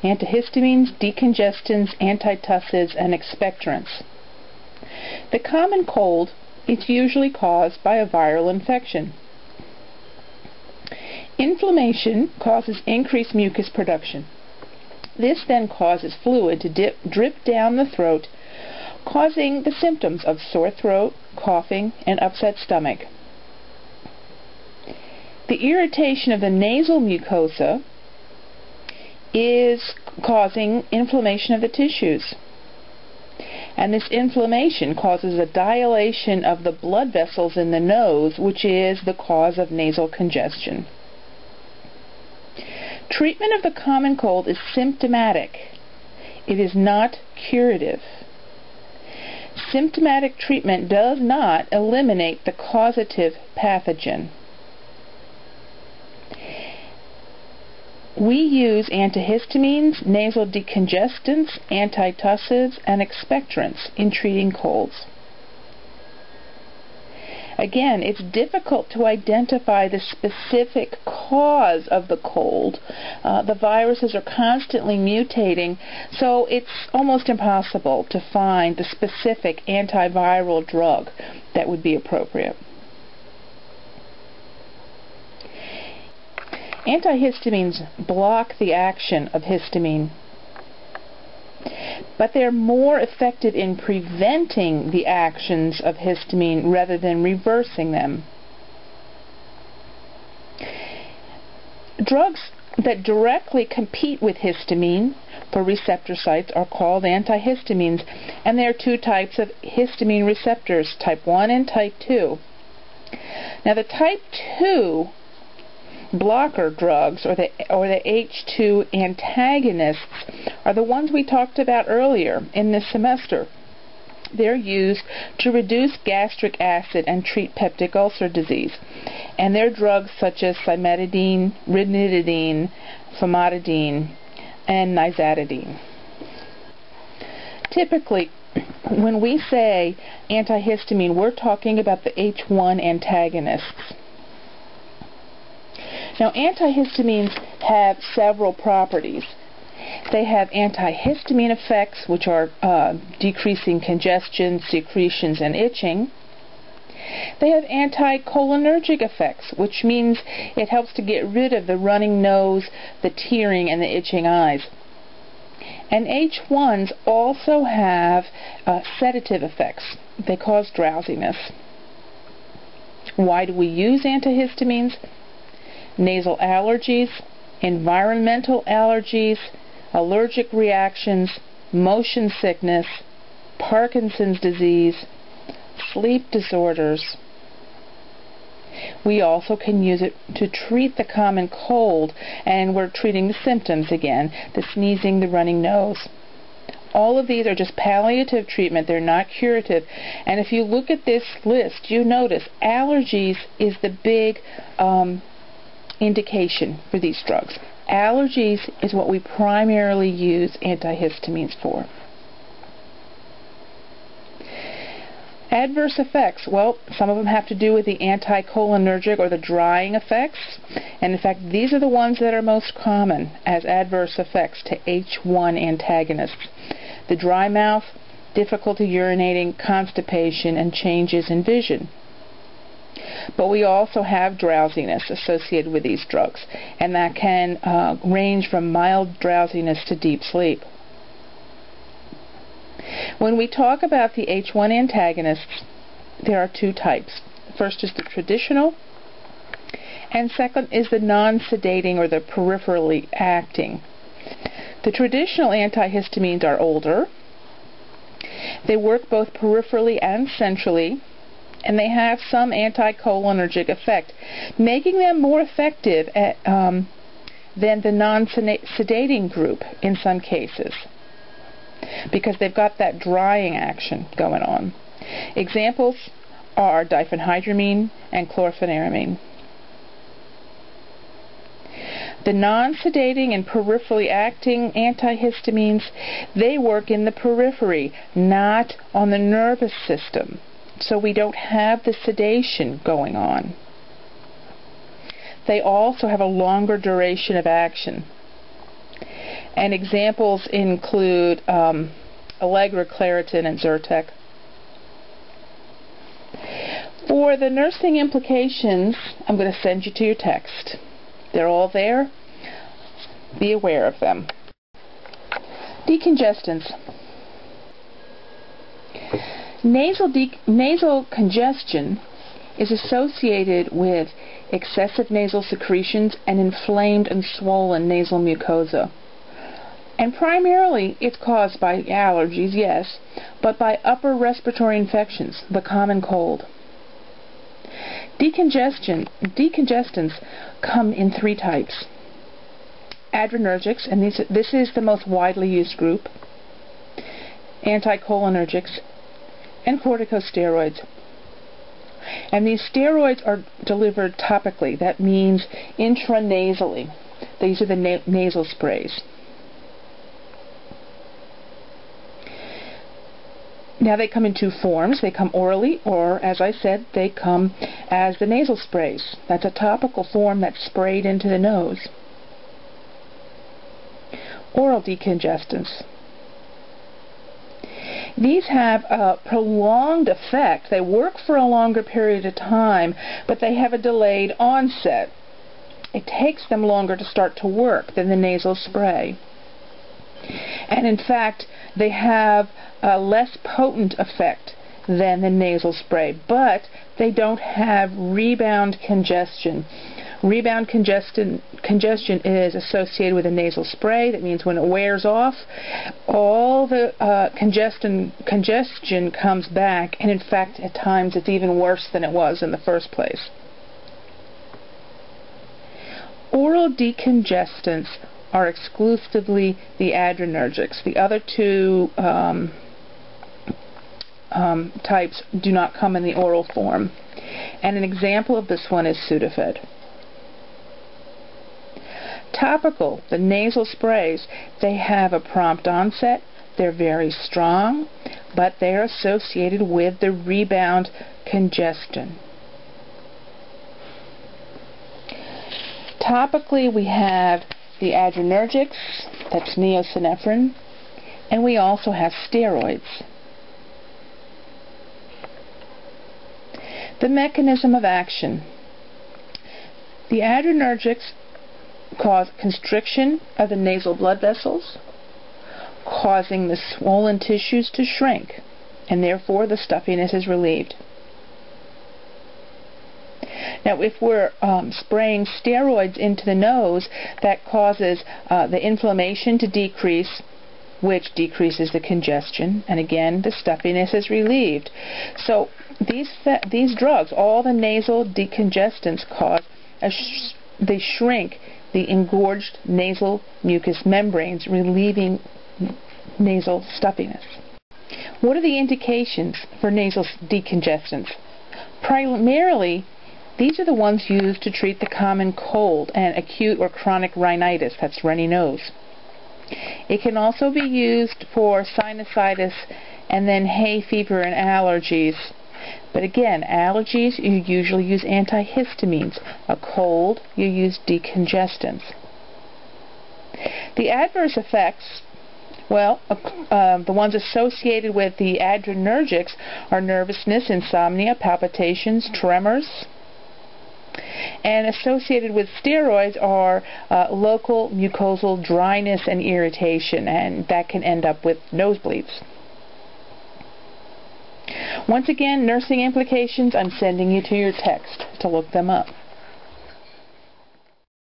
antihistamines, decongestants, antitussives, and expectorants. The common cold is usually caused by a viral infection. Inflammation causes increased mucus production. This then causes fluid to drip down the throat, causing the symptoms of sore throat, coughing, and upset stomach. The irritation of the nasal mucosa is causing inflammation of the tissues. And this inflammation causes a dilation of the blood vessels in the nose, which is the cause of nasal congestion. Treatment of the common cold is symptomatic. It is not curative. Symptomatic treatment does not eliminate the causative pathogen. We use antihistamines, nasal decongestants, antitussives, and expectorants in treating colds. Again, it's difficult to identify the specific cause of the cold. The viruses are constantly mutating, so it's almost impossible to find the specific antiviral drug that would be appropriate. Antihistamines block the action of histamine, but they're more effective in preventing the actions of histamine rather than reversing them. Drugs that directly compete with histamine for receptor sites are called antihistamines, and there are two types of histamine receptors, type 1 and type 2. Now the type 2 blocker drugs, or the H2 antagonists, are the ones we talked about earlier in this semester. They're used to reduce gastric acid and treat peptic ulcer disease. And they're drugs such as cimetidine, ranitidine, famotidine, and nizatidine. Typically, when we say antihistamine, we're talking about the H1 antagonists. Now, antihistamines have several properties. They have antihistamine effects, which are decreasing congestion, secretions, and itching. They have anticholinergic effects, which means it helps to get rid of the running nose, the tearing, and the itching eyes. And H1s also have sedative effects. They cause drowsiness. Why do we use antihistamines? Nasal allergies, environmental allergies, allergic reactions, motion sickness, Parkinson's disease, sleep disorders. We also can use it to treat the common cold, and we're treating the symptoms again, the sneezing, the running nose. All of these are just palliative treatment. They're not curative. And if you look at this list, you notice allergies is the big indication for these drugs. Allergies is what we primarily use antihistamines for. Adverse effects, well, some of them have to do with the anticholinergic or the drying effects, and in fact these are the ones that are most common as adverse effects to H1 antagonists. The dry mouth, difficulty urinating, constipation, and changes in vision. But we also have drowsiness associated with these drugs, and that can range from mild drowsiness to deep sleep. When we talk about the H1 antagonists, there are two types. First is the traditional, and second is the non-sedating or the peripherally acting. The traditional antihistamines are older. They work both peripherally and centrally, and they have some anticholinergic effect, making them more effective than the non-sedating group in some cases, because they've got that drying action going on. Examples are diphenhydramine and chlorpheniramine. The non-sedating and peripherally acting antihistamines, they work in the periphery, not on the nervous system. So we don't have the sedation going on. They also have a longer duration of action. And examples include Allegra, Claritin, and Zyrtec. For the nursing implications, I'm going to send you to your text. They're all there. Be aware of them. Decongestants. Nasal congestion is associated with excessive nasal secretions and inflamed and swollen nasal mucosa. And primarily it's caused by allergies, yes, but by upper respiratory infections, the common cold. Decongestants come in 3 types. Adrenergics, and this is the most widely used group, anticholinergics, and corticosteroids. And these steroids are delivered topically. That means intranasally. These are the nasal sprays. Now they come in 2 forms. They come orally, or as I said, they come as the nasal sprays. That's a topical form that's sprayed into the nose. Oral decongestants. These have a prolonged effect. They work for a longer period of time, but they have a delayed onset. It takes them longer to start to work than the nasal spray. And in fact, they have a less potent effect than the nasal spray, but they don't have rebound congestion. Rebound congestion is associated with a nasal spray. That means when it wears off, all the congestion comes back, and in fact at times it's even worse than it was in the first place. Oral decongestants are exclusively the adrenergics. The other 2 types do not come in the oral form. And an example of this one is Sudafed. Topical, the nasal sprays, they have a prompt onset. They're very strong, but they're associated with the rebound congestion. Topically, we have the adrenergics, that's neosynephrine, and we also have steroids. The mechanism of action. The adrenergics cause constriction of the nasal blood vessels, causing the swollen tissues to shrink, and therefore the stuffiness is relieved. Now, if we're spraying steroids into the nose, that causes the inflammation to decrease, which decreases the congestion, and again, the stuffiness is relieved. So these drugs, all the nasal decongestants, they shrink the engorged nasal mucous membranes, relieving nasal stuffiness. What are the indications for nasal decongestants? Primarily, these are the ones used to treat the common cold and acute or chronic rhinitis, that's runny nose. It can also be used for sinusitis and then hay fever and allergies. But again, allergies, you usually use antihistamines. A cold, you use decongestants. The adverse effects, well, the ones associated with the adrenergics are nervousness, insomnia, palpitations, tremors. And associated with steroids are local mucosal dryness and irritation, and that can end up with nosebleeds. Once again, nursing implications, I'm sending you to your text to look them up.